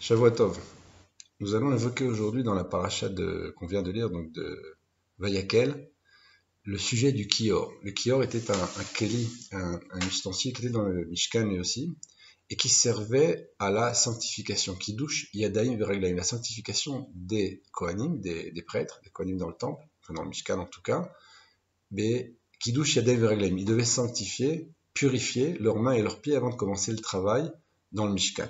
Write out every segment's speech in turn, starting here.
Shavua Tov. Nous allons évoquer aujourd'hui dans la paracha qu'on vient de lire, donc de Vayakel, le sujet du Kior. Le Kior était un keli, un ustensile qui était dans le Mishkan et aussi, et qui servait à la sanctification, Kiddush Yadayim Vereglaim, la sanctification des Kohanim, des prêtres, des Kohanim dans le temple, enfin dans le Mishkan en tout cas, mais Kiddush Yadayim Vereglaim, ils devaient sanctifier, purifier leurs mains et leurs pieds avant de commencer le travail dans le Mishkan.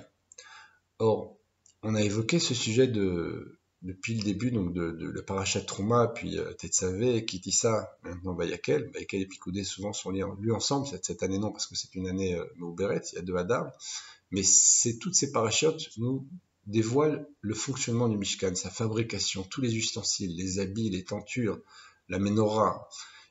Or, on a évoqué ce sujet depuis le début donc de la parashat Trouma, puis Tetzavé, Kitissa, maintenant Vayakel. Vayakel et Pikoudé souvent sont lus ensemble, cette année non, parce que c'est une année Meuberet, il y a deux Hadar, mais toutes ces parachutes nous dévoilent le fonctionnement du Mishkan, sa fabrication, tous les ustensiles, les habits, les tentures, la menorah.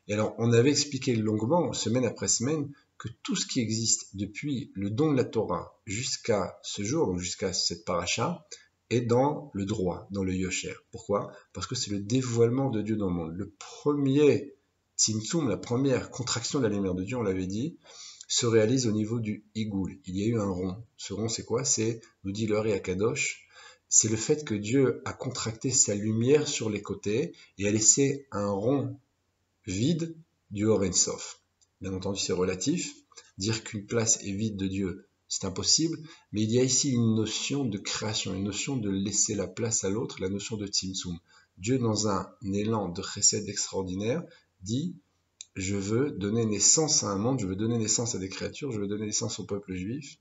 Et alors, on avait expliqué longuement, semaine après semaine, que tout ce qui existe depuis le don de la Torah jusqu'à ce jour, donc jusqu'à cette paracha, est dans le droit, dans le yosher. Pourquoi? Parce que c'est le dévoilement de Dieu dans le monde. Le premier tzimtzum, la première contraction de la lumière de Dieu, on l'avait dit, se réalise au niveau du Igoul. Il y a eu un rond. Ce rond, c'est quoi? C'est, nous dit le Hari Akadosh, c'est le fait que Dieu a contracté sa lumière sur les côtés et a laissé un rond vide du Or Ein Sof. Bien entendu, c'est relatif. Dire qu'une place est vide de Dieu, c'est impossible. Mais il y a ici une notion de création, une notion de laisser la place à l'autre, la notion de Tzimtzum. Dieu, dans un élan de chesed extraordinaire, dit « Je veux donner naissance à un monde, je veux donner naissance à des créatures, je veux donner naissance au peuple juif,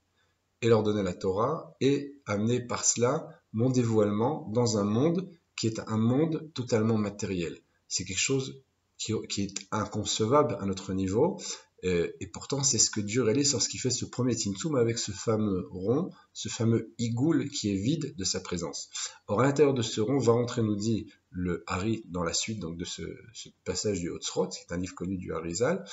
et leur donner la Torah, et amener par cela mon dévoilement dans un monde qui est un monde totalement matériel. » C'est quelque chose qui est inconcevable à notre niveau, et pourtant c'est ce que Dieu réalise lorsqu'il fait ce premier Tzimtzum avec ce fameux rond, ce fameux Igoul qui est vide de sa présence. Or à l'intérieur de ce rond va rentrer, nous dit le Hari dans la suite donc de ce passage du Hotzrot, qui est un livre connu du Harizal,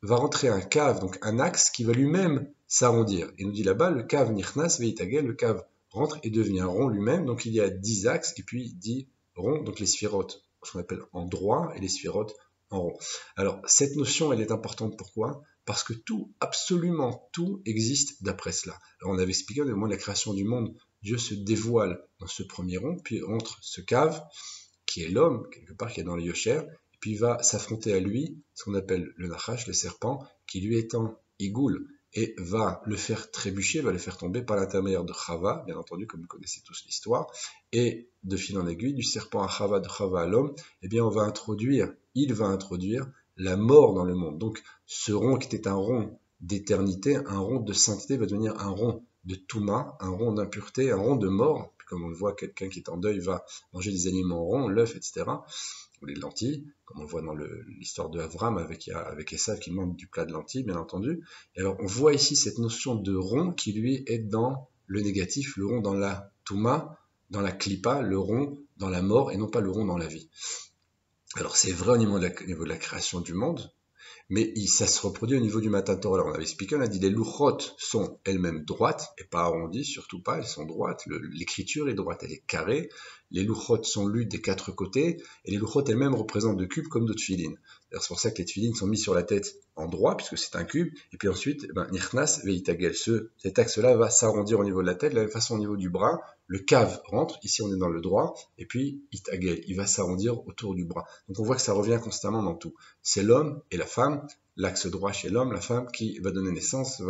va rentrer un cave, donc un axe qui va lui-même s'arrondir. Et nous dit là-bas, le cave Nichnas Veitagel, le cave rentre et devient rond lui-même, donc il y a 10 axes et puis 10 ronds, donc les sphirotes, ce qu'on appelle en droit, et les sphirotes en rond. Alors, cette notion, elle est importante, pourquoi? Parce que tout, absolument tout, existe d'après cela. Alors, on avait expliqué au moment de la création du monde, Dieu se dévoile dans ce premier rond, puis entre ce cave, qui est l'homme, quelque part, qui est dans le Yosher, et puis il va s'affronter à lui, ce qu'on appelle le Nachash, le serpent, qui lui est en Igoul, et va le faire trébucher, va le faire tomber par l'intermédiaire de Chava, bien entendu, comme vous connaissez tous l'histoire, et de fil en aiguille, du serpent à Chava, de Chava à l'homme, eh bien il va introduire la mort dans le monde. Donc ce rond qui était un rond d'éternité, un rond de sainteté, va devenir un rond de Touma, un rond d'impureté, un rond de mort. Comme on le voit, quelqu'un qui est en deuil va manger des aliments ronds, l'œuf, etc., ou les lentilles, comme on le voit dans l'histoire de Avram avec Esav qui mange du plat de lentilles, bien entendu. Et alors on voit ici cette notion de rond qui lui est dans le négatif, le rond dans la Touma, dans la Klippa, le rond dans la mort et non pas le rond dans la vie. Alors c'est vrai au niveau de la création du monde, mais ça se reproduit au niveau du Matan Torah. Alors on avait expliqué, on a dit les louchot sont elles-mêmes droites et pas arrondies, surtout pas, elles sont droites. L'écriture est droite, elle est carrée. Les louchot sont lues des quatre côtés et les louchot elles-mêmes représentent deux cubes comme d'autres tefilines. C'est pour ça que les tefilines sont mis sur la tête en droit puisque c'est un cube et puis ensuite, nichnas veitagel, cet axe-là va s'arrondir au niveau de la tête, de la même façon au niveau du bras. Le cave rentre, ici on est dans le droit, et puis itagel, il va s'arrondir autour du bras. Donc on voit que ça revient constamment dans tout. C'est l'homme et la femme, l'axe droit chez l'homme, la femme qui va donner naissance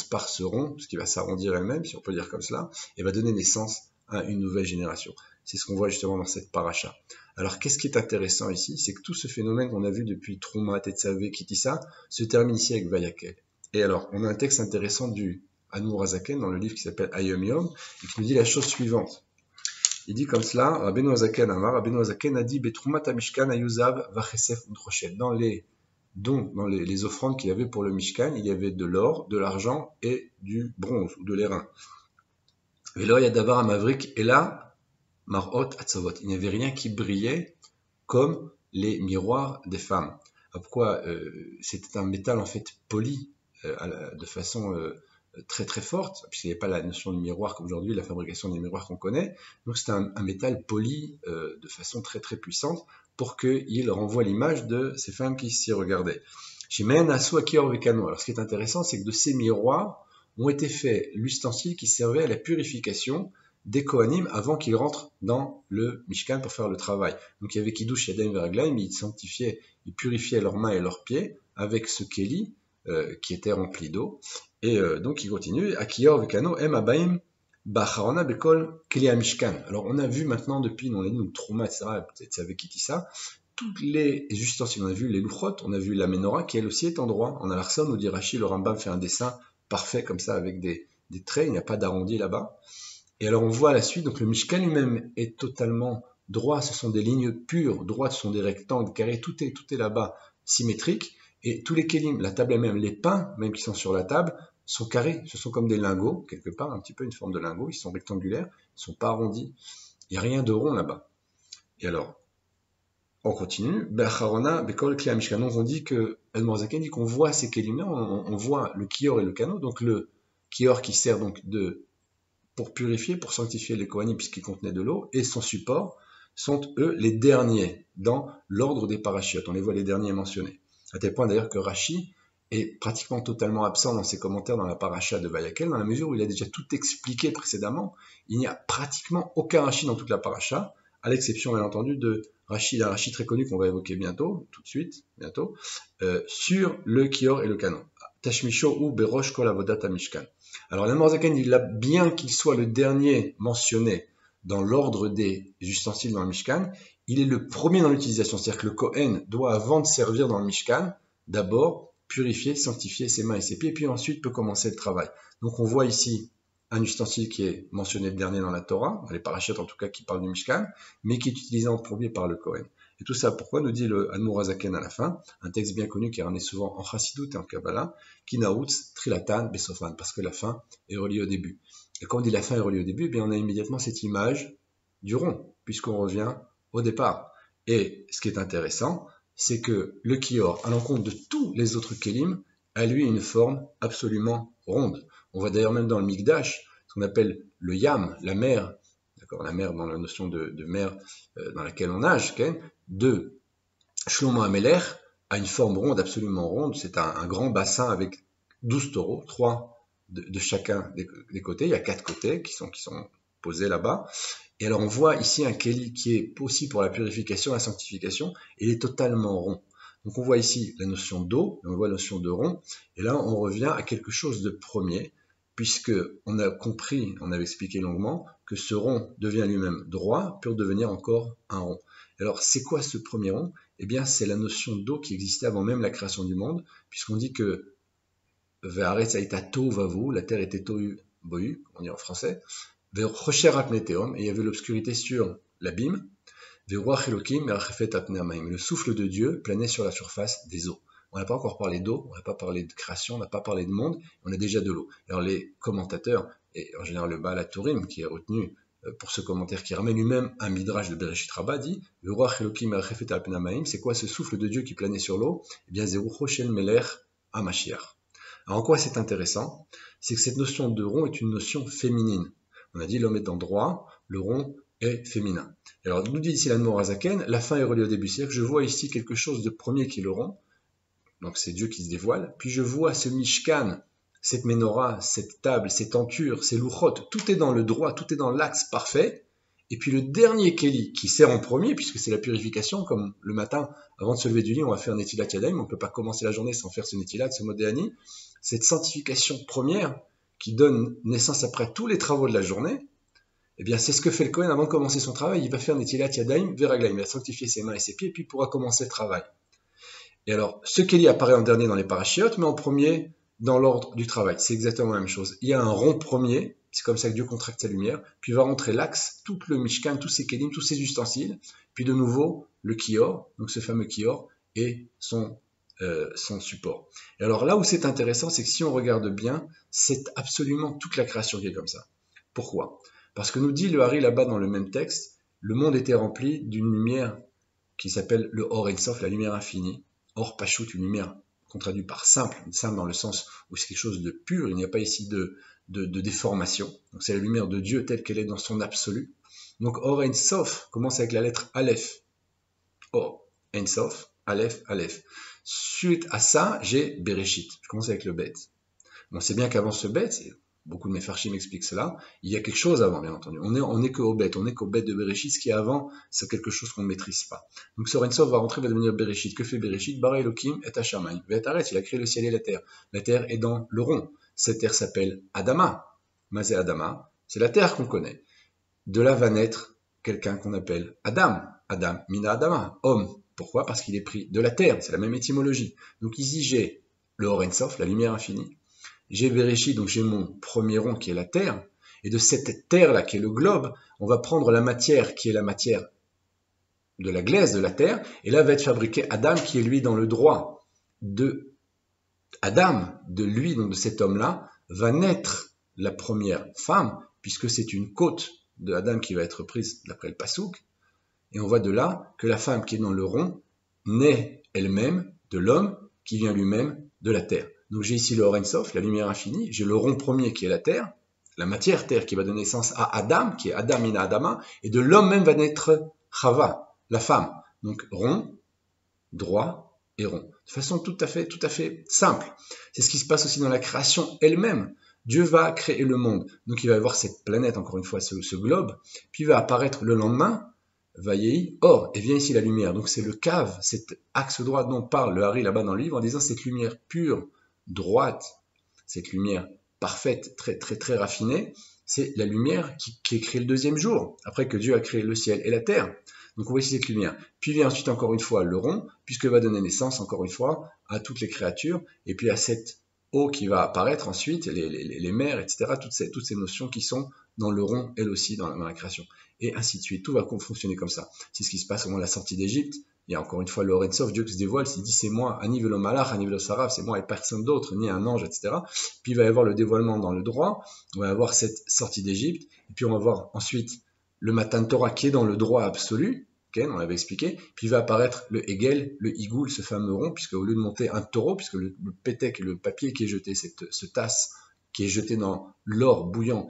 par ce rond, parce qu'il va s'arrondir elle-même, si on peut dire comme cela, et va donner naissance à une nouvelle génération. C'est ce qu'on voit justement dans cette paracha. Alors qu'est-ce qui est intéressant ici? C'est que tout ce phénomène qu'on a vu depuis Trouma, Tetzavé, Kitissa, se termine ici avec Vayakel. Et alors, on a un texte intéressant du Admor Hazaken dans le livre qui s'appelle Hayom Yom, et qui nous dit la chose suivante. Il dit comme cela, Rabbeinu Hazaken Amar, Rabbeinu Hazaken a dit, Betrumat Mishkan Ayuzav Vachesef Udrochet. Dans les dons, dans les offrandes qu'il y avait pour le Mishkan, il y avait de l'or, de l'argent et du bronze, ou de l'airain. Velo Yadavar Amavrik, et là, Marot Atzavot. Il n'y avait rien qui brillait comme les miroirs des femmes. Pourquoi? C'était un métal en fait poli de façon très très forte, puisqu'il n'y avait pas la notion de miroir comme aujourd'hui, la fabrication des miroirs qu'on connaît. Donc c'est un métal poli de façon très très puissante pour qu'il renvoie l'image de ces femmes qui s'y regardaient. Alors ce qui est intéressant, c'est que de ces miroirs, ont été faits l'ustensile qui servait à la purification des Kohanim avant qu'ils rentrent dans le Mishkan pour faire le travail. Donc il y avait Kiddush Yadayim Veraglaim, ils sanctifiaient, ils purifiaient leurs mains et leurs pieds avec ce Keli qui était rempli d'eau. Et donc il continue, Akiyor Vekano Em Abaim Bacharona Bekol Keli Mishkan. Alors on a vu maintenant depuis, on a dit, Trouma, etc., peut-être c'est avec Kitissa, tous les ustensiles, on a vu les louchot, on a vu la menorah qui elle aussi est en droit. En Alarson, nous dit Rashi, le Rambam fait un dessin parfait comme ça avec des traits, il n'y a pas d'arrondi là-bas. Et alors on voit à la suite, donc le Mishkan lui-même est totalement droit, ce sont des lignes pures, droites, ce sont des rectangles, carrés, tout est là-bas symétrique. Et tous les kélim, la table elle-même, les pains, même qui sont sur la table, sont carrés, ce sont comme des lingots, quelque part, un petit peu une forme de lingot, ils sont rectangulaires, ils ne sont pas arrondis, il n'y a rien de rond là-bas. Et alors, on continue, Becharona, Bekol Kli Mishkan, on dit que, Admor Zaken dit qu'on voit ces kélim-là, on voit le kior et le kano, donc le kior qui sert donc pour purifier, pour sanctifier les Kohanim puisqu'ils contenaient de l'eau, et son support sont eux les derniers dans l'ordre des parachiotes. On les voit les derniers mentionnés. À tel point d'ailleurs que Rashi est pratiquement totalement absent dans ses commentaires dans la paracha de Vayakel, dans la mesure où il a déjà tout expliqué précédemment. Il n'y a pratiquement aucun Rashi dans toute la paracha, à l'exception bien entendu de Rashi, d'un Rashi très connu qu'on va évoquer bientôt, tout de suite, bientôt, sur le Kior et le Canon. Tashmisho ou Berosh Kol Avodat Mishkan. Alors l'Admor Zaken, bien qu'il soit le dernier mentionné dans l'ordre des ustensiles dans le Mishkan, il est le premier dans l'utilisation. C'est-à-dire que le Kohen doit, avant de servir dans le Mishkan, d'abord purifier, sanctifier ses mains et ses pieds, puis ensuite peut commencer le travail. Donc on voit ici un ustensile qui est mentionné le dernier dans la Torah, dans les parachutes en tout cas qui parlent du Mishkan, mais qui est utilisé en premier par le Kohen. Et tout ça, pourquoi nous dit le Admor Zaken à la fin, un texte bien connu qui est ramené souvent en Chassidut et en Kabbalah, Kinaoutz, Trilatan, Besofan, parce que la fin est reliée au début. Et quand on dit la fin est reliée au début, eh bien on a immédiatement cette image du rond, puisqu'on revient au départ. Et ce qui est intéressant, c'est que le Kior, à l'encontre de tous les autres Kélim, a lui une forme absolument ronde. On voit d'ailleurs même dans le Mikdash, ce qu'on appelle le Yam, la mer, d'accord, la mer dans la notion de mer dans laquelle on nage, de Shlomo HaMelech a une forme ronde, absolument ronde. C'est un grand bassin avec 12 taureaux, 3 de chacun des côtés. Il y a 4 côtés qui sont posés là-bas. Et alors on voit ici un keli qui est aussi pour la purification, la sanctification, et il est totalement rond. Donc on voit ici la notion d'eau, on voit la notion de rond, et là on revient à quelque chose de premier, puisque on a compris, on avait expliqué longuement, que ce rond devient lui-même droit pour devenir encore un rond. Alors c'est quoi ce premier rond? Eh bien c'est la notion d'eau qui existait avant même la création du monde, puisqu'on dit que Ve'aretz haïta tohu vavu, la terre était tohu bohu, on dit en français, Ve'rocher meteom, et il y avait l'obscurité sur l'abîme, Ve'ruach Elokim merachefet apnei hamayim, le souffle de Dieu planait sur la surface des eaux. On n'a pas encore parlé d'eau, on n'a pas parlé de création, on n'a pas parlé de monde, on a déjà de l'eau. Alors les commentateurs, et en général le Baal HaTurim, qui est retenu pour ce commentaire qui ramène lui-même un midrash de Bereshit Rabbah, dit Ve'ruach Elokim merachefet apnei hamayim, c'est quoi ce souffle de Dieu qui planait sur l'eau? Eh bien, Zerucho shel melech HaMashiach. Alors en quoi c'est intéressant? C'est que cette notion de rond est une notion féminine. On a dit l'homme est en droit, le rond est féminin. Alors nous dit ici l'Admor Zaken, la fin est reliée au début. C'est-à-dire que je vois ici quelque chose de premier qui est le rond, donc c'est Dieu qui se dévoile, puis je vois ce Mishkan, cette menorah, cette table, ces tentures, ces louchot, tout est dans le droit, tout est dans l'axe parfait, et puis le dernier Keli qui sert en premier, puisque c'est la purification, comme le matin, avant de se lever du lit, on va faire Netilat Yadayim, on ne peut pas commencer la journée sans faire ce Netilat, ce Modéani, cette sanctification première qui donne naissance après tous les travaux de la journée, eh bien c'est ce que fait le Kohen avant de commencer son travail, il va faire Netilat Yadayim Veraglaim, il va sanctifier ses mains et ses pieds, puis il pourra commencer le travail. Et alors, ce Keli apparaît en dernier dans les parachiotes, mais en premier dans l'ordre du travail. C'est exactement la même chose. Il y a un rond premier, c'est comme ça que Dieu contracte sa lumière, puis va rentrer l'axe, tout le Mishkan, tous ses Kelim, tous ses ustensiles, puis de nouveau le Kior, donc ce fameux Kior, et son support. Et alors là où c'est intéressant, c'est que si on regarde bien, c'est absolument toute la création qui est comme ça. Pourquoi? Parce que nous dit le Hari là-bas dans le même texte, le monde était rempli d'une lumière qui s'appelle le Or Ein Sof, la lumière infinie. Or Pashut, une lumière qu'on traduit par simple dans le sens où c'est quelque chose de pur, il n'y a pas ici de déformation. Donc c'est la lumière de Dieu telle qu'elle est dans son absolu. Donc Or Ein Sof commence avec la lettre Aleph. Or Ein Sof, Aleph, Aleph. Suite à ça, j'ai Bereshit. Je commence avec le Bet. On sait bien qu'avant ce bête, beaucoup de Mefarchim m'expliquent cela, il y a quelque chose avant, bien entendu. On est qu'au bête, on est qu'au bête de Bereshit, ce qui est avant, c'est quelque chose qu'on ne maîtrise pas. Donc Sorentsov va rentrer, va devenir Bereshit. Que fait Bereshit? Bara Elohim et Hashamayim. Il a créé le ciel et la terre. La terre est dans le rond. Cette terre s'appelle Adama. Mazé Adama, c'est la terre qu'on connaît. De là va naître quelqu'un qu'on appelle Adam. Adam, Mina Adama, homme. Pourquoi? Parce qu'il est pris de la terre, c'est la même étymologie. Donc ici j'ai le Orensof, la lumière infinie. J'ai Bereshit, donc j'ai mon premier rond qui est la terre. Et de cette terre-là qui est le globe, on va prendre la matière qui est la matière de la glaise de la terre. Et là va être fabriqué Adam qui est lui dans le droit de Adam, de lui, donc de cet homme-là, va naître la première femme, puisque c'est une côte de Adam qui va être prise d'après le Passouk. Et on voit de là que la femme qui est dans le rond naît elle-même de l'homme qui vient lui-même de la terre. Donc j'ai ici le Orensof, la lumière infinie, j'ai le rond premier qui est la terre, la matière terre qui va donner naissance à Adam, qui est Adam Mina Adama, et de l'homme même va naître Chava, la femme. Donc rond, droit et rond. De façon tout à fait simple. C'est ce qui se passe aussi dans la création elle-même. Dieu va créer le monde. Donc il va y avoir cette planète, encore une fois, ce globe, puis il va apparaître le lendemain, Vayehi, or, et vient ici la lumière. Donc c'est le cave, cet axe droit dont parle le Hari là-bas dans le livre, en disant cette lumière pure, droite, cette lumière parfaite, très raffinée, c'est la lumière qui est créée le deuxième jour, après que Dieu a créé le ciel et la terre. Donc on voit ici cette lumière. Puis vient ensuite encore une fois le rond, puisque va donner naissance encore une fois à toutes les créatures, et puis à cette eau qui va apparaître ensuite, les mers, etc., toutes ces notions qui sont dans le rond, elles aussi, dans la création. Et ainsi de suite. Tout va fonctionner comme ça. C'est ce qui se passe au moment de la sortie d'Égypte. Il y a encore une fois le Orensof, Dieu qui se dévoile, il dit c'est moi, Ani velo malach, Ani velo saraf, c'est moi et personne d'autre, ni un ange, etc. Puis il va y avoir le dévoilement dans le droit, on va avoir cette sortie d'Égypte, et puis on va voir ensuite le Matan Torah qui est dans le droit absolu, okay, on l'avait expliqué, puis il va apparaître le Hegel, le Igoul, ce fameux rond, puisque au lieu de monter un taureau, puisque le pétek, le papier qui est jeté, ce tasse qui est jeté dans l'or bouillant,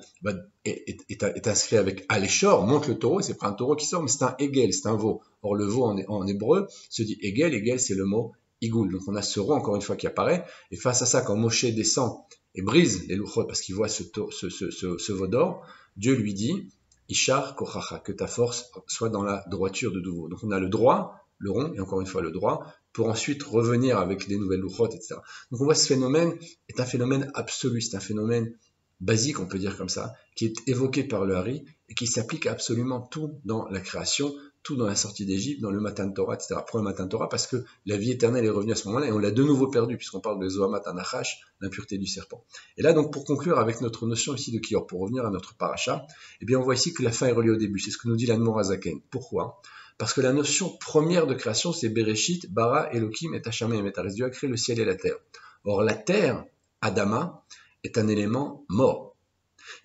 est inscrit avec Aléchor, monte le taureau, c'est pas un taureau qui sort, mais c'est un Hegel, c'est un veau. Or le veau en hébreu se dit Hegel c'est le mot Igoul. Donc on a ce rond encore une fois qui apparaît, et face à ça, quand Moshe descend et brise les louchot parce qu'il voit ce veau d'or, Dieu lui dit Ishar kochacha, que ta force soit dans la droiture de nouveau. Donc on a le droit, le rond, et encore une fois le droit, pour ensuite revenir avec des nouvelles louchot, etc. Donc on voit ce phénomène est un phénomène absolu, c'est un phénomène basique, on peut dire comme ça, qui est évoqué par le Hari et qui s'applique à absolument tout dans la création, tout dans la sortie d'Égypte, dans le Matan Torah, etc. Pourquoi le Matan Torah? Parce que la vie éternelle est revenue à ce moment-là et on l'a de nouveau perdue, puisqu'on parle de Zohamat Anachash, l'impureté du serpent. Et là, donc, pour conclure avec notre notion ici de Kior, pour revenir à notre paracha, eh bien, on voit ici que la fin est reliée au début. C'est ce que nous dit l'Admor Hazaken. Pourquoi? Parce que la notion première de création, c'est Bereshit, Bara, Elohim, et Hashamayim, et Dieu a créé le ciel et la terre. Or, la terre, Adama, est un élément mort.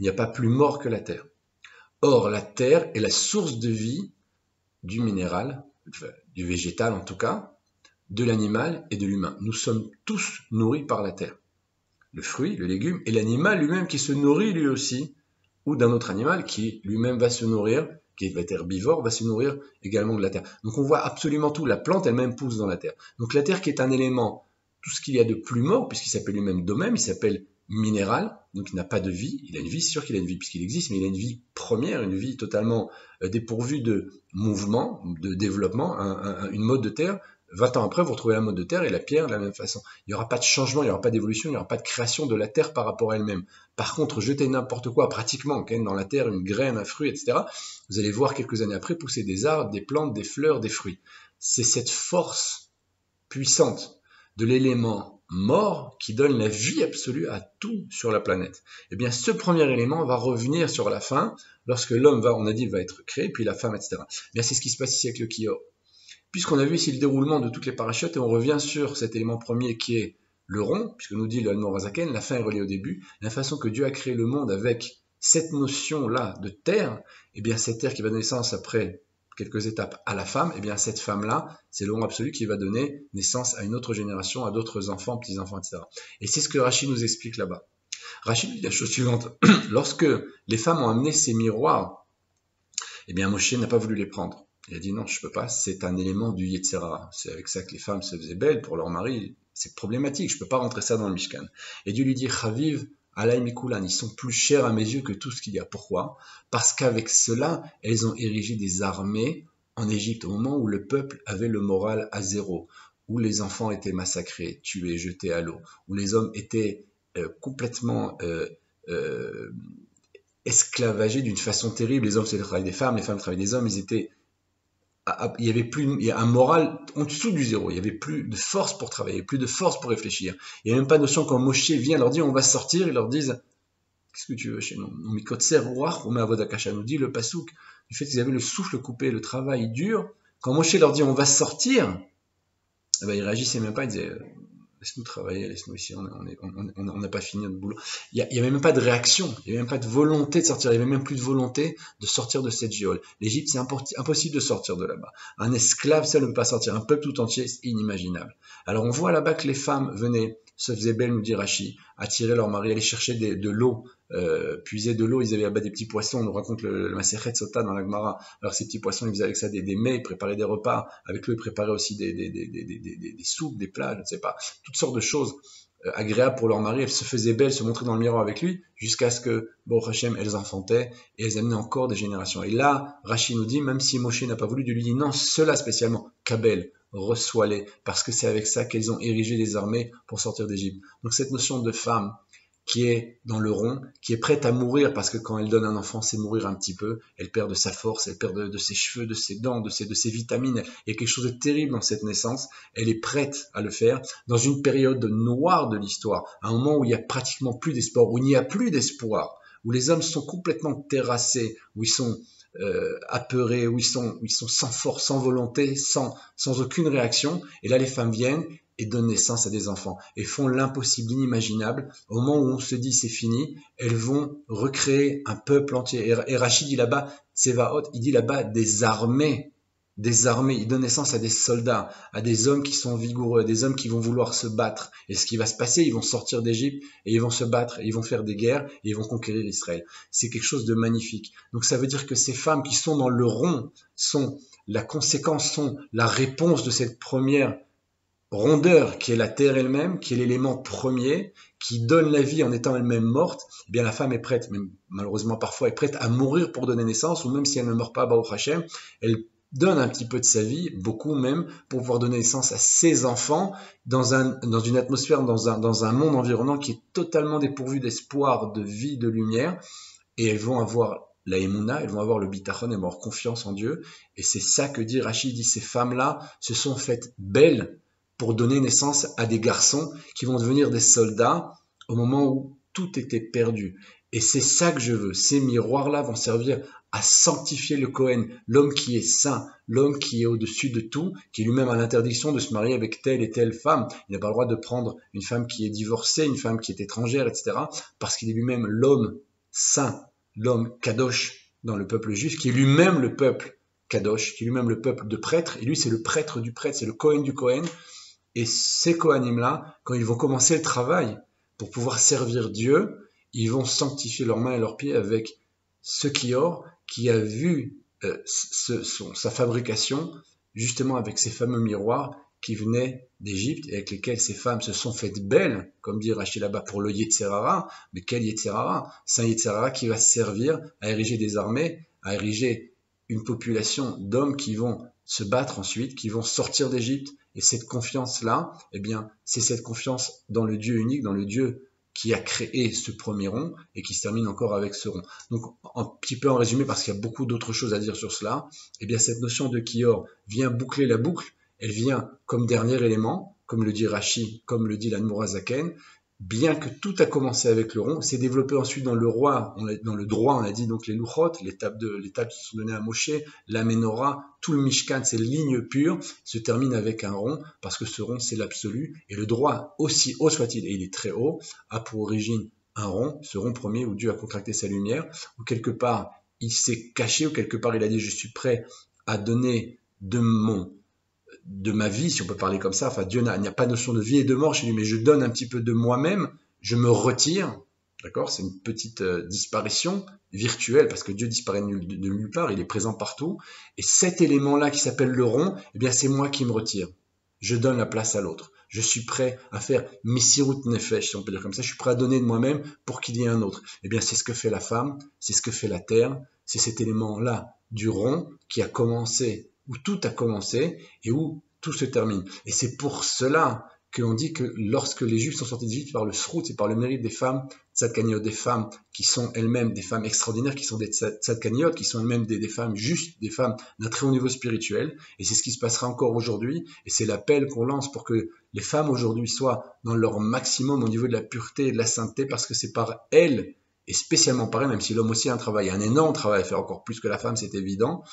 Il n'y a pas plus mort que la terre. Or, la terre est la source de vie du minéral, du végétal en tout cas, de l'animal et de l'humain. Nous sommes tous nourris par la terre. Le fruit, le légume, et l'animal lui-même qui se nourrit lui aussi, ou d'un autre animal qui lui-même va se nourrir, qui va être herbivore, va se nourrir également de la terre. Donc on voit absolument tout. La plante elle-même pousse dans la terre. Donc la terre qui est un élément, tout ce qu'il y a de plus mort, puisqu'il s'appelle lui-même domème, il s'appelle minéral, donc il n'a pas de vie, il a une vie, c'est sûr qu'il a une vie puisqu'il existe, mais il a une vie première, une vie totalement dépourvue de mouvement, de développement, une mode de terre. 20 ans après, vous retrouvez la mode de terre et la pierre de la même façon. Il n'y aura pas de changement, il n'y aura pas d'évolution, il n'y aura pas de création de la terre par rapport à elle-même. Par contre, jeter n'importe quoi, pratiquement, dans la terre, une graine, un fruit, etc., vous allez voir quelques années après pousser des arbres, des plantes, des fleurs, des fruits. C'est cette force puissante de l'élément mort qui donne la vie absolue à tout sur la planète. Eh bien, ce premier élément va revenir sur la fin, lorsque l'homme va, on a dit, va être créé, puis la femme, etc. Eh bien, c'est ce qui se passe ici avec le Kior. Puisqu'on a vu ici le déroulement de toutes les parachutes, et on revient sur cet élément premier qui est le rond, puisque nous dit le Admor Hazaken, la fin est reliée au début, la façon que Dieu a créé le monde avec cette notion-là de terre, eh bien, cette terre qui va donner naissance après quelques étapes à la femme, et bien cette femme-là, c'est le rond absolu qui va donner naissance à une autre génération, à d'autres enfants, petits-enfants, etc. Et c'est ce que Rachid nous explique là-bas. Rachid dit la chose suivante. Lorsque les femmes ont amené ces miroirs, eh bien Moshe n'a pas voulu les prendre. Il a dit non, je peux pas, c'est un élément du Yetzirah. C'est avec ça que les femmes se faisaient belles pour leur mari. c'est problématique, je ne peux pas rentrer ça dans le Mishkan. Et Dieu lui dit, Chaviv, Alay Mikulan, ils sont plus chers à mes yeux que tout ce qu'il y a. Pourquoi? Parce qu'avec cela, elles ont érigé des armées en Égypte, au moment où le peuple avait le moral à zéro, où les enfants étaient massacrés, tués, jetés à l'eau, où les hommes étaient complètement esclavagés d'une façon terrible. Les hommes, c'est le travail des femmes, les femmes, le travail des hommes. Il y avait plus, il y a un moral en dessous du zéro. Il y avait plus de force pour travailler, plus de force pour réfléchir. Il n'y a même pas de notion quand Moshe vient leur dit on va sortir, ils leur disent qu'est-ce que tu veux chez nous? Nous dit le pasouk du fait qu'ils avaient le souffle coupé, le travail dur. Quand Moshe leur dit on va sortir, eh ben, ils réagissaient même pas, ils disaient laisse-nous travailler, laisse-nous ici, on n'a pas fini notre boulot. Il n'y avait même pas de réaction, il n'y avait même pas de volonté de sortir, il n'y avait même plus de volonté de sortir de cette géole. L'Égypte, c'est impossible de sortir de là-bas. Un esclave, ça ne peut pas sortir. Un peuple tout entier, c'est inimaginable. Alors on voit là-bas que les femmes venaient, se faisaient belles, nous dit Rachi, attirer leur mari, aller chercher de l'eau, puiser de l'eau, ils avaient là-bas des petits poissons, on nous raconte le Masechet Sota dans la Gemara. Alors ces petits poissons, ils faisaient avec ça des mets, ils préparaient des repas, avec l'eau ils préparaient aussi des soupes, des plats, je ne sais pas, toutes sortes de choses agréables pour leur mari. Elles se faisaient belles, se montraient dans le miroir avec lui, jusqu'à ce que, Baruch Hashem, elles enfantaient, et elles amenaient encore des générations. Et là, Rachi nous dit, même si Moshe n'a pas voulu, Dieu lui dit, non, cela spécialement, Kabel, reçois-les, parce que c'est avec ça qu'elles ont érigé des armées pour sortir d'Égypte. Donc cette notion de femme, qui est dans le rond, qui est prête à mourir parce que quand elle donne un enfant, c'est mourir un petit peu, elle perd de sa force, elle perd de ses cheveux, de ses dents, de ses vitamines, il y a quelque chose de terrible dans cette naissance, elle est prête à le faire dans une période noire de l'histoire, à un moment où il n'y a pratiquement plus d'espoir, où il n'y a plus d'espoir, où les hommes sont complètement terrassés, où ils sont apeurés, où ils sont sans force, sans volonté, sans aucune réaction, et là les femmes viennent et donnent naissance à des enfants, et font l'impossible, l'inimaginable. Au moment où on se dit c'est fini, elles vont recréer un peuple entier. Et Rachid dit là-bas, Tsevaot, il dit là-bas des armées, il donne naissance à des soldats, à des hommes qui sont vigoureux, des hommes qui vont vouloir se battre. Et ce qui va se passer, ils vont sortir d'Égypte, et ils vont se battre, et ils vont faire des guerres, et ils vont conquérir Israël. C'est quelque chose de magnifique. Donc ça veut dire que ces femmes qui sont dans le rond sont la conséquence, sont la réponse de cette première rondeur qui est la terre elle-même, qui est l'élément premier, qui donne la vie en étant elle-même morte. Eh bien la femme est prête, même malheureusement parfois est prête à mourir pour donner naissance, ou même si elle ne meurt pas, Baruch Hashem, elle donne un petit peu de sa vie, beaucoup même, pour pouvoir donner naissance à ses enfants dans une atmosphère, dans un monde environnant qui est totalement dépourvu d'espoir, de vie, de lumière, et elles vont avoir la émouna, elles vont avoir le bitachon, elles vont avoir confiance en Dieu, et c'est ça que dit Rachid, dit ces femmes-là se sont faites belles pour donner naissance à des garçons qui vont devenir des soldats au moment où tout était perdu. Et c'est ça que je veux. Ces miroirs-là vont servir à sanctifier le Kohen, l'homme qui est saint, l'homme qui est au-dessus de tout, qui lui-même a l'interdiction de se marier avec telle et telle femme. Il n'a pas le droit de prendre une femme qui est divorcée, une femme qui est étrangère, etc. Parce qu'il est lui-même l'homme saint, l'homme kadosh dans le peuple juif, qui est lui-même le peuple kadosh, qui est lui-même le peuple de prêtres. Et lui, c'est le prêtre du prêtre, c'est le Kohen du Kohen. Et ces Kohanim-là, quand ils vont commencer le travail pour pouvoir servir Dieu, ils vont sanctifier leurs mains et leurs pieds avec ce Kior qui a vu sa fabrication justement avec ces fameux miroirs qui venaient d'Égypte et avec lesquels ces femmes se sont faites belles, comme dit Rachid là-bas, pour le Yetzerara. Mais quel Yetzerara? C'est un Yetzerara qui va servir à ériger des armées, à ériger une population d'hommes qui vont se battre ensuite, qui vont sortir d'Égypte. Et cette confiance-là, eh bien, c'est cette confiance dans le Dieu unique, dans le Dieu qui a créé ce premier rond et qui se termine encore avec ce rond. Donc, un petit peu en résumé, parce qu'il y a beaucoup d'autres choses à dire sur cela, eh bien, cette notion de Kior vient boucler la boucle. Elle vient comme dernier élément, comme le dit Rashi, comme le dit l'Admor HaZaken, bien que tout a commencé avec le rond, c'est développé ensuite dans le droit, on a dit donc les louchot, les tables qui sont données à Moshe, la menorah, tout le Mishkan, ces lignes pures, se termine avec un rond, parce que ce rond c'est l'absolu, et le droit, aussi haut soit-il, et il est très haut, a pour origine un rond, ce rond premier où Dieu a contracté sa lumière, où quelque part il s'est caché, où quelque part il a dit je suis prêt à donner de ma vie, si on peut parler comme ça. Enfin, Dieu il n'y a pas de notion de vie et de mort chez lui, mais je donne un petit peu de moi-même, je me retire, d'accord? C'est une petite disparition virtuelle, parce que Dieu disparaît de nulle part, il est présent partout, et cet élément-là qui s'appelle le rond, eh bien c'est moi qui me retire. je donne la place à l'autre. Je suis prêt à faire Messirut Nefesh, si on peut dire comme ça, je suis prêt à donner de moi-même pour qu'il y ait un autre. Eh bien, c'est ce que fait la femme, c'est ce que fait la terre, c'est cet élément-là du rond qui a commencé, où tout a commencé et où tout se termine. Et c'est pour cela qu'on dit que lorsque les Juifs sont sortis d'Égypte par le srout, c'est par le mérite des femmes tzadkaniot, des femmes qui sont elles-mêmes des femmes extraordinaires, qui sont des tzadkaniot, qui sont elles-mêmes des femmes justes, des femmes d'un très haut niveau spirituel. Et c'est ce qui se passera encore aujourd'hui. Et c'est l'appel qu'on lance pour que les femmes aujourd'hui soient dans leur maximum au niveau de la pureté et de la sainteté, parce que c'est par elles, et spécialement par elles, même si l'homme aussi a un travail, un énorme travail à faire, encore plus que la femme, c'est évident,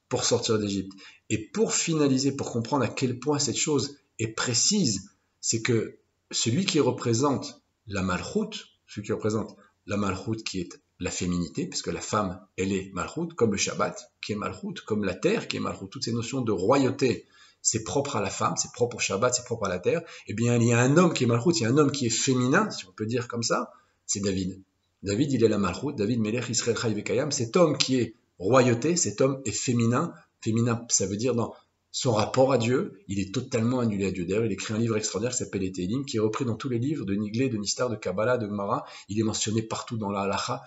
pour sortir d'Égypte. Et pour finaliser, pour comprendre à quel point cette chose est précise, c'est que celui qui représente la malchoute, celui qui représente la malchoute qui est la féminité, puisque la femme, elle est malchoute, comme le Shabbat qui est malchoute, comme la terre qui est malchoute, toutes ces notions de royauté, c'est propre à la femme, c'est propre au Shabbat, c'est propre à la terre. Eh bien, il y a un homme qui est malchoute, il y a un homme qui est féminin, si on peut dire comme ça, c'est David. David, il est la malchoute, David Melech Israël Chai Vekayam, cet homme qui est royauté, cet homme est féminin. Féminin, ça veut dire dans son rapport à Dieu, il est totalement annulé à Dieu. D'ailleurs, il écrit un livre extraordinaire qui s'appelle les Télim, qui est repris dans tous les livres de Niglé, de Nistar, de Kabbalah, de Gemara. Il est mentionné partout dans la Halacha.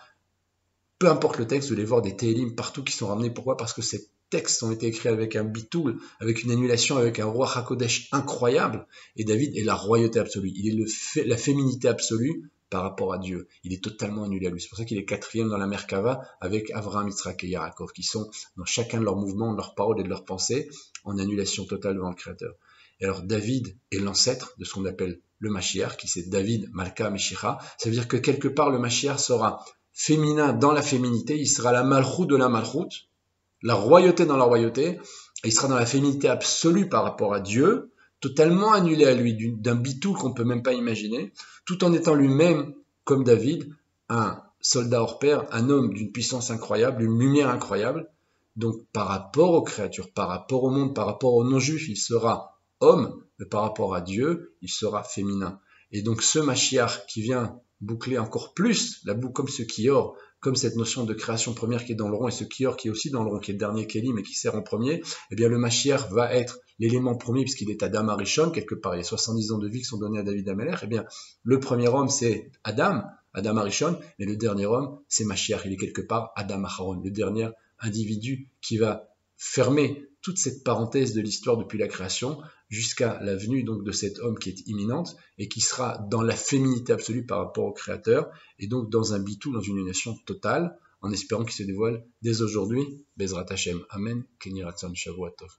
Peu importe le texte, vous allez voir des Télim partout qui sont ramenés. Pourquoi? Parce que ces textes ont été écrits avec un bitoul, avec une annulation, avec un roi Hakodesh incroyable. Et David est la royauté absolue. Il est la féminité absolue par rapport à Dieu. Il est totalement annulé à lui. C'est pour ça qu'il est quatrième dans la Merkava avec Avraham, Yitzhak et Yaakov, qui sont dans chacun de leurs mouvements, de leurs paroles et de leurs pensées, en annulation totale devant le Créateur. Et alors David est l'ancêtre de ce qu'on appelle le Mashiach, qui c'est David, Malka, Meshicha. Ça veut dire que quelque part le Mashiach sera féminin dans la féminité, il sera la malchoute de la malchoute, la royauté dans la royauté, et il sera dans la féminité absolue par rapport à Dieu, totalement annulé à lui, d'un bitoul qu'on ne peut même pas imaginer, tout en étant lui-même, comme David, un soldat hors pair, un homme d'une puissance incroyable, d'une lumière incroyable. Donc par rapport aux créatures, par rapport au monde, par rapport aux non-juifs, il sera homme, mais par rapport à Dieu, il sera féminin. Et donc ce Mashiach qui vient boucler encore plus la boucle comme ce Kior, comme cette notion de création première qui est dans le rond, et ce Kior qui est aussi dans le rond, qui est le dernier Kéli, mais qui sert en premier, eh bien le Mashiach va être l'élément premier, puisqu'il est Adam Arishon, quelque part, il y a 70 ans de vie qui sont donnés à David Amelech, eh bien le premier homme c'est Adam Arishon, mais le dernier homme c'est Mashiach, il est quelque part Adam Aharon, le dernier individu qui va fermer toute cette parenthèse de l'histoire depuis la création jusqu'à la venue donc de cet homme qui est imminente et qui sera dans la féminité absolue par rapport au Créateur et donc dans un bitou, dans une union totale, en espérant qu'il se dévoile dès aujourd'hui. Bezrat Hashem. Amen. Kenny Ratzon Shavuot Tov.